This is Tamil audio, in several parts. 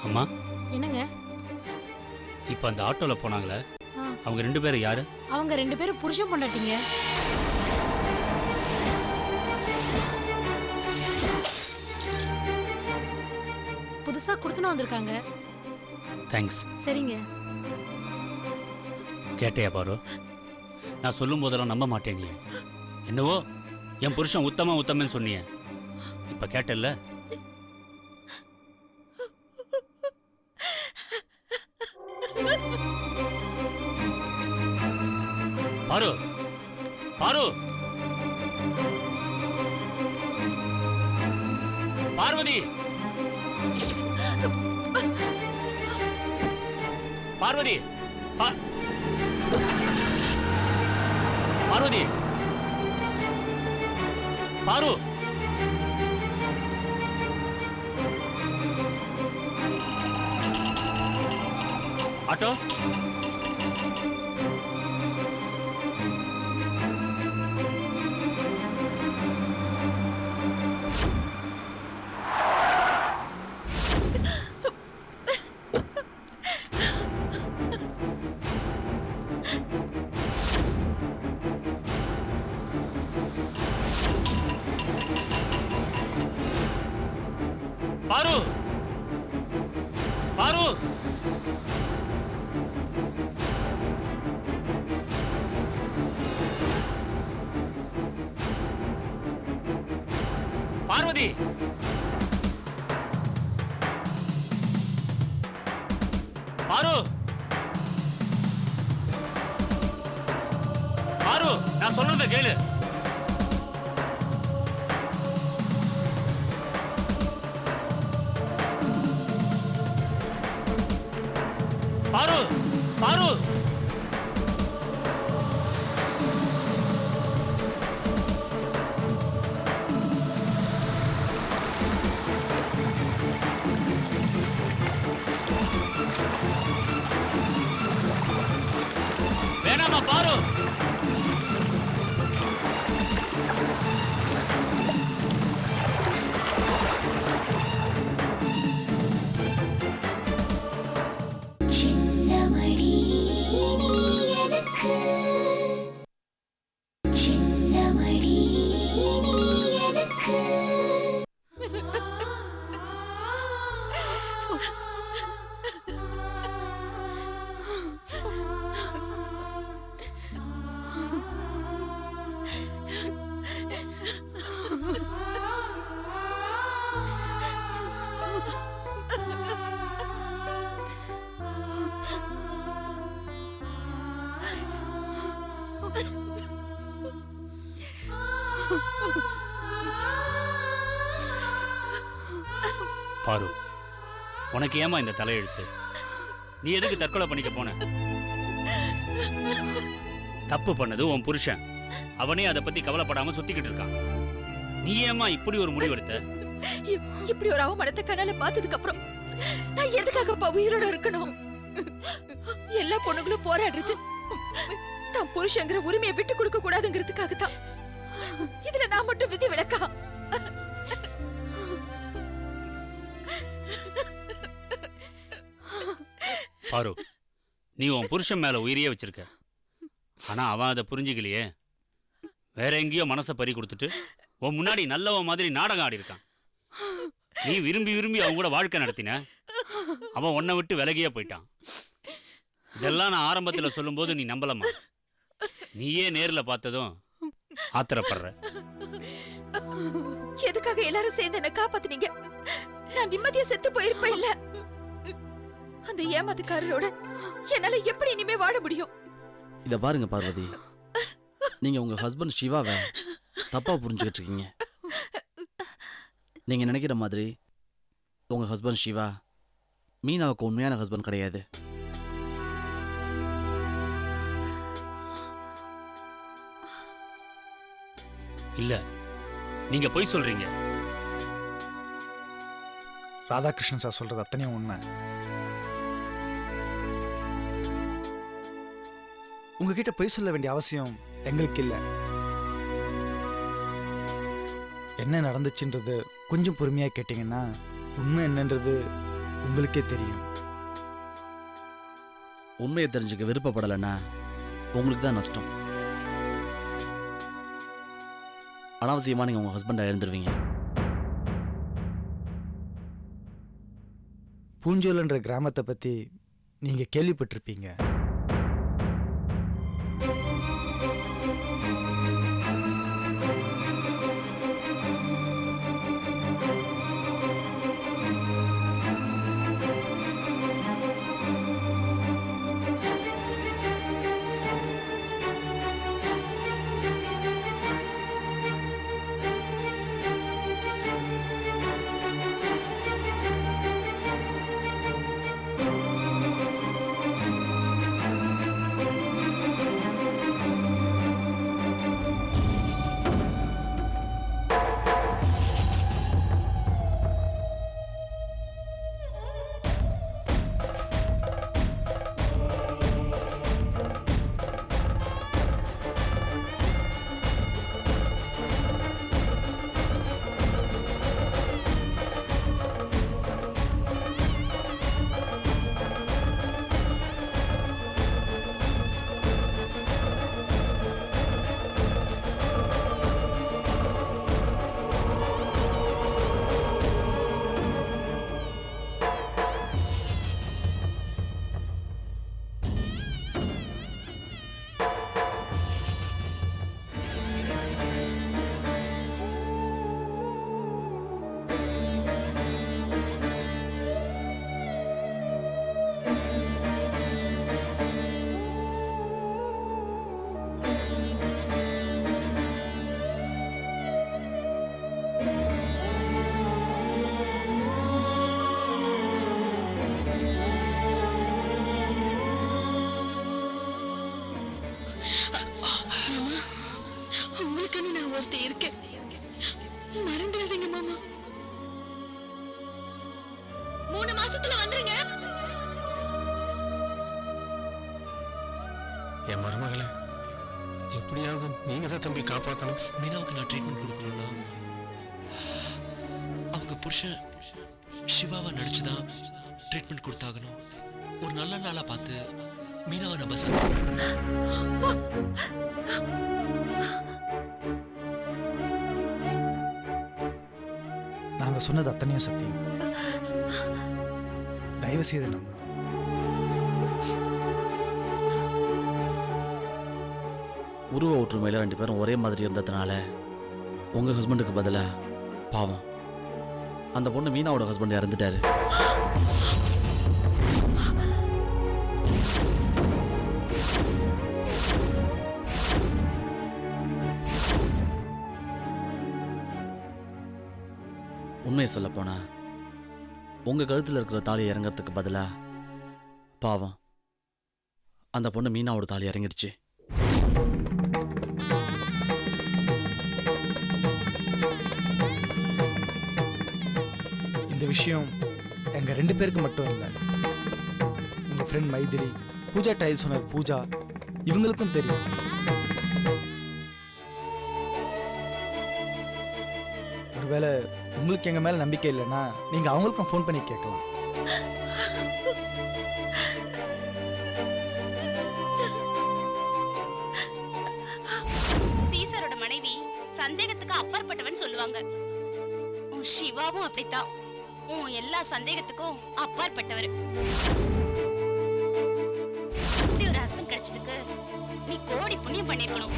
அம்மா, என்னங்க? இப்போ அந்த ஆட்டோல போனாங்களே, ஆ, அவங்க 2 பேரும் யாரு? அவங்க 2 பேரும் புருஷன் பொண்டாட்டிங்க. புதுசா குடுத்துன வந்திருக்காங்க. தேங்க்ஸ். சரிங்க. கேட்டையா பாரு? நான் சொல்லும் போதெல்லாம் நம்ப மாட்டேன் நீ. என்னவோ என் புருஷன் உத்தமன்னு சொன்னியே. இப்ப கேட்டல்ல? பாரு, பாரு, பார்வதி, பார்வதி, பார்வதி, பாரு, ஆட்டோ. பாரு, பாரு, பார்வதி, பாரு, பாரு, நான் சொல்றத கேளு. பாரு, பாரு, வேணாமா பாரு. பாரு, உனக்கு ஏமா இந்த தலையெழுத்து? நீ எதுக்கு தற்கொலை பண்ணிக்க போன? தப்பு பண்ணது உன் புருஷன். அவனே அதை பத்தி கவலைப்படாம சுத்திக்கிட்டு இருக்கான். நீ ஏமா இப்படி ஒரு முடிவெடுத்த? இப்படி ஒரு அவமானத்தை கண்ணால பார்த்ததுக்கு அப்புறம் நான் எதுக்காக உயிரோட இருக்கணும்? எல்லா பொண்ணுங்களும் போராடுறது தான் புருஷங்கிற உரிமையை விட்டு கொடுக்க கூடாதுங்கிறதுக்காக தான். இதுல நான் மட்டும் விதி விலக்கா? பாரு, நீ உன் புருஷன் மேல உயிரியே வச்சிருக்க. ஆனா அவன் அதை புரிஞ்சுக்கலையே. வேற எங்கேயோ மனசை பறி கொடுத்துட்டு உன் முன்னாடி நல்லவன் மாதிரி நாடகம் ஆடி இருக்கான். நீ விரும்பி விரும்பி அவன் கூட வாழ்க்கை நடத்தின. அவன் உன்னை விட்டு விலகியே போயிட்டான். இதெல்லாம் நான் ஆரம்பத்துல சொல்லும் போது நீ நம்பலமா? நீயே நேர்ல பார்த்ததும் ஆத்திரப்படுற. எதுக்காக எல்லாரும் சேர்ந்து என்ன காப்பாத்துனீங்க? நான் நிம்மதியா செத்து போயிருப்பேன். இல்ல, அந்த ஏமாத்துக்காரரோட என்னால எப்படி இனிமே வாழ முடியும்? இத பாருங்க பார்வதி, நீங்க உங்க ஹஸ்பண்ட் சிவாவை தப்பா புரிஞ்சுக்கிட்டு இருக்கீங்க. நீங்க நினைக்கிற மாதிரி உங்க ஹஸ்பண்ட் சிவா மீனாவுக்கு உண்மையான ஹஸ்பண்ட் கிடையாது. இல்ல, நீங்க பொய் சொல்றீங்க. ராதாகிருஷ்ணன் சார் சொல்றது அத்தனையும் உண்மை. உங்ககிட்ட பொய் சொல்ல வேண்டிய அவசியம் எங்களுக்கு இல்லை. என்ன நடந்துச்சுன்றது கொஞ்சம் பொறுமையா கேட்டீங்கன்னா உண்மை என்னன்றது உங்களுக்கே தெரியும். உண்மையை தெரிஞ்சுக்க விருப்பப்படலைன்னா உங்களுக்கு தான் நஷ்டம். அனாவசியமாக நீங்கள் உங்கள் ஹஸ்பண்டை இழந்துருவீங்க. பூஞ்சோல்ன்ற கிராமத்தை பற்றி நீங்கள் கேள்விப்பட்டிருப்பீங்க. ஒருத்தி இருக்கேன், மறந்துடாதீங்க மாமா. 3 மாசத்துல வந்துருங்க. என் மருமகளே, எப்படியாவது நீங்க தான் தம்பி காப்பாற்றணும். மீனாவுக்கு நான் ட்ரீட்மெண்ட் கொடுக்கணும்னா அவங்க புருஷன் சிவாவை நடிச்சுதான் ட்ரீட்மெண்ட் கொடுத்தாகணும். ஒரு நல்ல நாளா பார்த்து மீனாவை நம்ம நாங்க சொன்னது அத்தனையும் சத்தியம். தயவு செய்து நம்புங்க. உருவ ஒற்றுமையில் 2 பேரும் ஒரே மாதிரி இருந்ததுனால உங்கள் ஹஸ்பண்டுக்கு பதிலாக பாவம் அந்த பொண்ணு மீனாவோட ஹஸ்பண்ட் இறந்துட்டாரு. உண்மையை சொல்ல போனா உங்கள் கழுத்தில் இருக்கிற தாலி இறங்கிறதுக்கு பதிலாக பாவம் அந்த பொண்ணு மீனாவோட தாலி இறங்கிடுச்சு. இந்த விஷயம் எங்க 2 பேருக்கு மட்டும் இல்லை, உங்க friend Maithili, Pooja tiles owner Pooja, இவங்களுக்கும் தெரியும். ஒருவேளை உங்களுக்கு எங்க மேல நம்பிக்கை இல்லைன்னா நீங்க அவங்களுக்கும் ஃபோன் பண்ணி கேட்கலாம். சீசரோட மனைவி சந்தேகத்துக்கு அப்பாற்பட்டவன் சொல்லுவாங்க. உன் சிவாவும் அப்படித்தான், உன் எல்லா சந்தேகத்துக்கும் அப்பாற்பட்டவர். இப்படி ஒரு ஹஸ்பண்ட் கிடைச்சதுக்கு நீ கோடி புண்ணியம் பண்ணிருக்கணும்.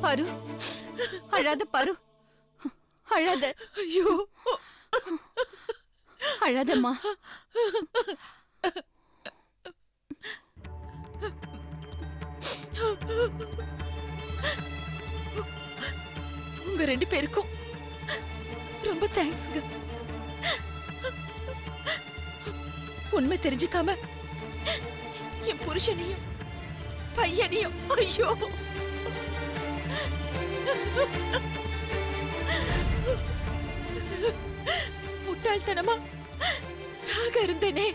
பரு, அழாத பரு, அழாத. ஐயோ, அழாதம்மா. உங்க 2 பேருக்கும் ரொம்ப தேங்க்ஸ்ங்க. உண்மை தெரிஞ்சுக்காம என் புருஷனையும் பையனையும் ஐயோ முட்டாள்தனமா சாக இருந்தேனே.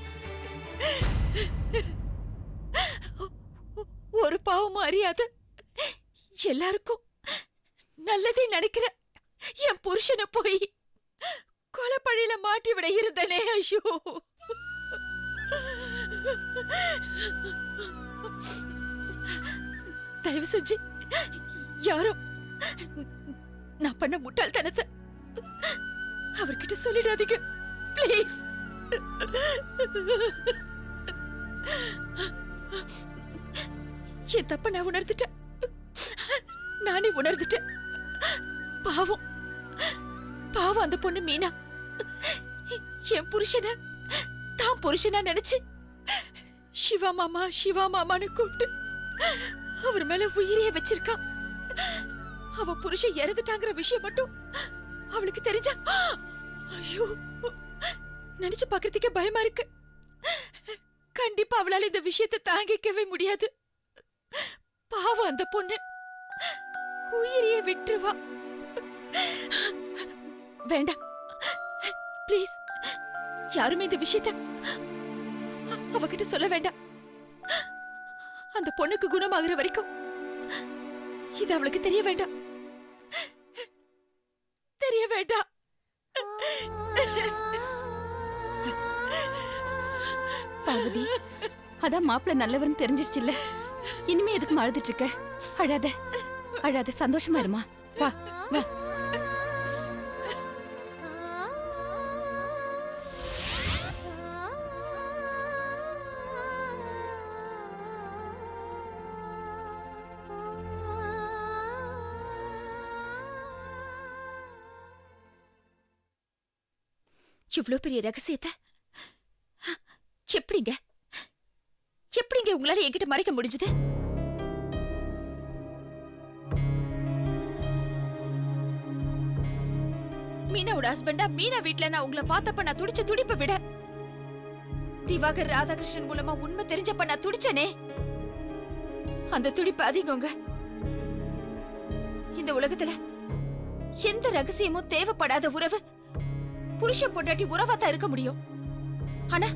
ஒரு பாவம் அறியாத எல்லாருக்கும் நல்லதே நினைக்கிற என் புருஷனை போய் கொலைப்பழியில மாட்டி விட இருந்தனே. ஐயோ தயவு செஞ்சு யாரும் நான் பண்ண முட்டாள்தனத்தை அவர்கிட்ட சொல்லிடாதீங்க ப்ளீஸ். என் தப்ப நான் உணர்ந்துட்டேன், நானே உணர்ந்துட்டேன். பாவம் பாவம் அந்த பொண்ணு மீனா என் புருஷனை தான் புருஷனா நினைச்சு சிவா மாமா சிவா மாமான்னு கூப்பிட்டு அவர் மேல உயிரையே வச்சிருக்கா. அவ புருஷன் இறந்துட்டாங்கிற விஷயம் மட்டும் அவளுக்கு தெரிஞ்சா ஐயோ நினைச்சு பாக்குறதுக்கே பயமா இருக்கு. கண்டிப்பா அவளால இந்த விஷயத்தை தாங்கிக்கவே முடியாது. பாவம் அந்த பொண்ணு உயிரையே விட்டுருவா. வேண்டாம் ப்ளீஸ், யாருமே இந்த விஷயத்தை அவகிட்ட சொல்ல வேண்டாம். அந்த பொண்ணுக்கு குணமாகிற வரைக்கும் இது அவளுக்கு தெரிய வேண்டாம், தெரிய வேண்டாம். பார்வதி, அதான் மாப்பிள்ள நல்லவர்னு தெரிஞ்சிருச்சுல்ல, இனிமே எதுக்கு அழுதுட்டு இருக்க? அழாத அழாத, சந்தோஷமா இருமா. வா வா. இவ்ளோ பெரிய ரகசியத்தை எப்படிங்க எப்படிங்க உங்களால என்கிட்ட மறைக்க முடிஞ்சது? மீனாவோட ஹஸ்பண்டா மீனா வீட்ல நான் உங்களை பார்த்தப்ப நான் துடிச்ச துடிப்பை விட திவாகர் ராதாகிருஷ்ணன் மூலமா உண்மை தெரிஞ்சப்ப நான் துடிச்சனே, அந்த துடிப்பு அதிகங்க. இந்த உலகத்துல எந்த ரகசியமும் தேவைப்படாத உறவு புருஷன் பொண்டாட்டி உறவாத்தான் இருக்க முடியும். ஆனா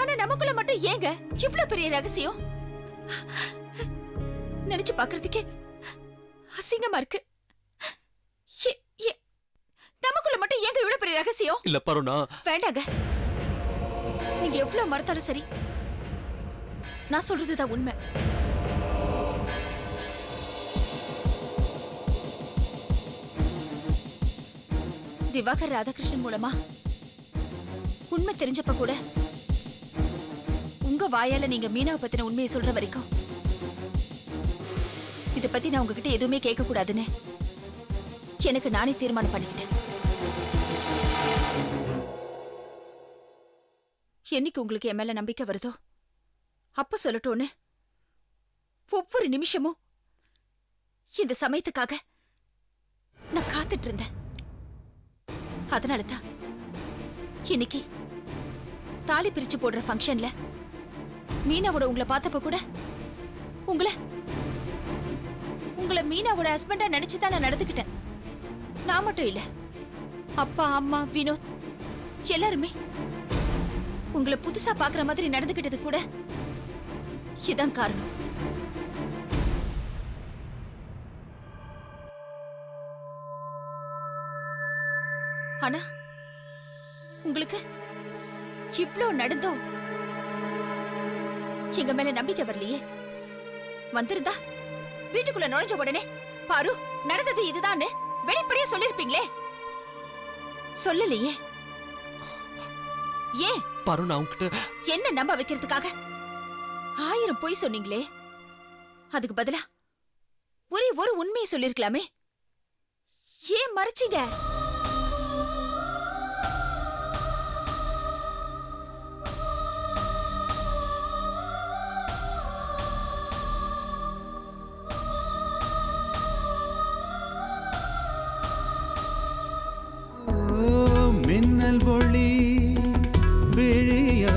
ஆனா நமக்குள்ள மட்டும் ஏங்க இவ்வளவு பெரிய ரகசியம்? நினைச்சு பாக்குறதுக்கே அசிங்கமா இருக்கு. நமக்குள்ள மட்டும் ஏங்க இவ்வளவு பெரிய ரகசியம்? இல்ல பருணா, வேண்டாங்க. நீங்க எவ்வளவு மறுத்தாலும் சரி, நான் சொல்றதுதான் உண்மை. திவாகர் ராதாகிருஷ்ணன் மூலமா உண்மை தெரிஞ்சப்ப கூட உங்க வாயால நீங்க மீனாவை பத்தின உண்மையை சொல்ற வரைக்கும் இத பத்தி நான் உங்ககிட்ட எதுவுமே கேட்க கூடாதுன்னு எனக்கு நானே தீர்மானம் பண்ணிக்கிட்டேன். என்னைக்கு உங்களுக்கு என் மேல நம்பிக்கை வருதோ அப்ப சொல்லட்டோன்னு ஒவ்வொரு நிமிஷமும் இந்த சமயத்துக்காக நான் காத்துட்டு இருந்தேன். அதனாலதான் இன்னைக்கு தாலி பிரிச்சு போடுற ஃபங்க்ஷன்ல மீனாவோட உங்களை பார்த்தப்ப கூட உங்களை மீனாவோட ஹஸ்பண்டா நினைச்சுதான் நான் நடந்துக்கிட்டேன். நான் மட்டும் இல்ல, அப்பா அம்மா வினோத் எல்லாருமே உங்களை புதுசா பாக்குற மாதிரி நடந்துக்கிட்டது கூட இதான் காரணம். ஆனா உங்களுக்கு இவ்ளோ நடந்தோம் எங்க மேல நம்பிக்கை வரலையே. வந்திருந்தா வீட்டுக்குள்ள நுழைஞ்ச உடனே பாரு நடந்தது இதுதான் வெளிப்படையா சொல்லிருப்பீங்களே. சொல்லலையே. ஏன் பருணா உன்கிட்ட என்ன நம்ப வைக்கிறதுக்காக 1000 பொய் சொன்னீங்களே, அதுக்கு பதிலா ஒரே ஒரு உண்மையை சொல்லிருக்கலாமே. ஏன் மறைச்சீங்க? மின்னல் ஒளி விழியா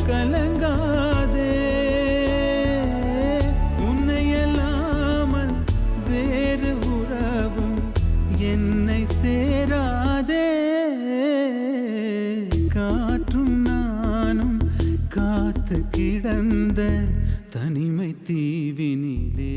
கலங்காதே உன்னையல்லாமல் வேறு உறவும் என்னை சேராதே காற்றும் நானும் காத்து கிடந்த தனிமை தீவினிலே